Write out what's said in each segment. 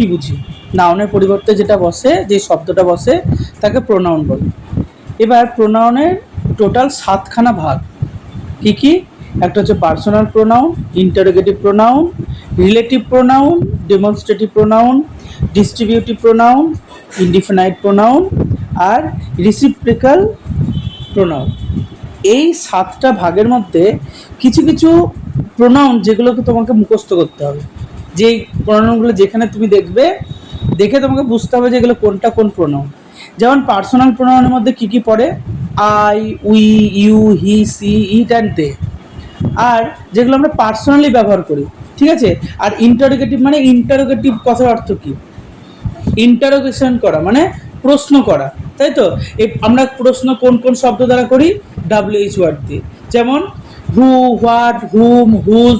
কি বুঝি? নাউনের পরিবর্তে যেটা বসে, যে শব্দটা বসে তাকে প্রোনাউন বলে। এবার প্রোনাউনের টোটাল 7খানা ভাগ। কি কি? একটা হচ্ছে personal pronoun, interrogative pronoun, relative pronoun, demonstrative pronoun, distributive pronoun, indefinite pronoun আর রিসিপ্রিক্যাল প্রোনাউন। এই 7টা ভাগের মধ্যে কিছু কিছু প্রোনাউন যেগুলোকে তোমাকে মুখস্থ করতে হবে, যেই প্রোনাউনগুলো যেখানে তুমি দেখবে, দেখে তোমাকে বুঝতে হবে যে এগুলো কোনটা কোন প্রোনাউন। যেমন পার্সোনাল প্রোনাউনের মধ্যে কি কি পড়ে? I, we, you, he, she, it and they. আর যেগুলো আমরা পার্সোনালি ব্যবহার করি, ঠিক আছে। আর ইন্টারোগেটিভ মানে, ইন্টারোগেটিভ কথার অর্থ কি? ইন্টারোগেশন করা মানে প্রশ্ন করা, তাই তো। আমরা প্রশ্ন কোন কোন শব্দ দ্বারা করি? WH ওয়ার্ড দিয়ে। যেমন who, what, whom, whose,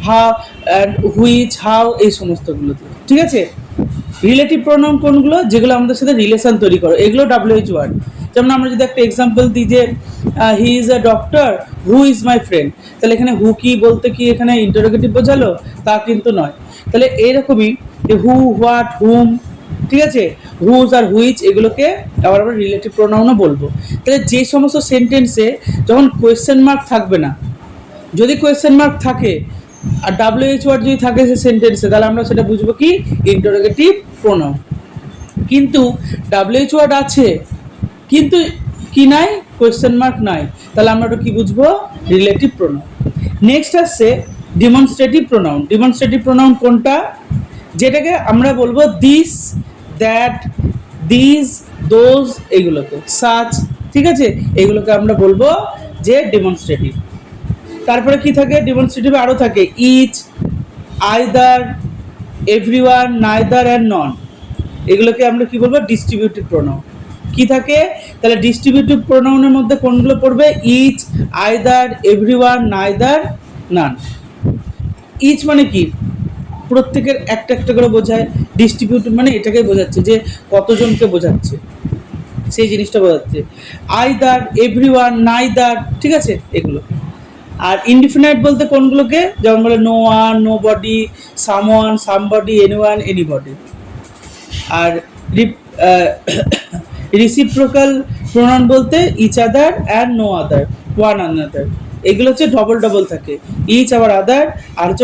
how and which, how, এই সমস্তগুলো দিয়ে, ঠিক আছে। রিলেটিভ প্রোনাউন কোনগুলো? যেগুলো আমাদের সাথে রিলেশন তৈরি করে, এগুলো WH ওয়ার্ড। যেমন আমরা যদি একটা এক্সাম্পল দিই যে he is a doctor, who is my friend, তাহলে এখানে হু কি বলতে কি এখানে ইন্টারোগেটিভ বোঝালো? তা কিন্তু নয়। তাহলে এইরকমই যে হু, হোয়াট, হুম, ঠিক আছে, হুজ আর হুইচ, এগুলোকে আবার আমরা রিলেটিভ প্রোনাউনও বলবো। তাহলে যে সমস্ত সেন্টেন্সে যখন কোয়েশ্চেন মার্ক থাকবে না, যদি কোয়েশ্চেন মার্ক থাকে আর WH ওয়ার্ড যদি থাকে সে সেন্টেন্সে, তাহলে আমরা সেটা বুঝবো কি? Interrogative pronoun. কিন্তু WH ওয়ার্ড আছে কিন্তু কি নাই? কোয়েশ্চেন মার্ক নাই, তাহলে আমরা ওটা কি বুঝবো? Relative pronoun. নেক্সট আসছে ডিমনস্ট্রেটিভ প্রোনাউন। ডিমনস্ট্রেটিভ প্রোনাউন কোনটা? যেটাকে আমরা বলবো দিস, দ্যাট, দিস, দোজ, এগুলোকে সাচ, ঠিক আছে, এগুলোকে আমরা বলবো যে ডেমনস্ট্রেটিভ। তারপরে কি থাকে? ডেমনস্ট্রেটিভে আরও থাকে each, either, everyone, neither and none, এগুলোকে আমরা কি বলবো? Distributive pronoun. কি থাকে? তাহলে ডিস্ট্রিবিউটিভ প্রোনাউনের মধ্যে কোনগুলো পড়বে? Each, either, everyone, neither, none. Each মানে কি? প্রত্যেকের একটা একটা করে বোঝায়। ডিস্ট্রিবিউটিভ মানে এটাকে বোঝাচ্ছে যে কতজনকে বোঝাচ্ছে, সেই জিনিসটা বোঝাচ্ছে। আইদার, এভরিওয়ান, নাইদার, ঠিক আছে, এগুলো। আর ইনডিফিনাইট বলতে কোনগুলোকে? যেমন বলে no one, nobody, someone, somebody, anyone, anybody. আর রিসিপ্রোকাল প্রোনাউন বলতে each other and no other, one another. এগুলো হচ্ছে ডবল ডবল থাকে, ইচ আবার আদার, আর হচ্ছে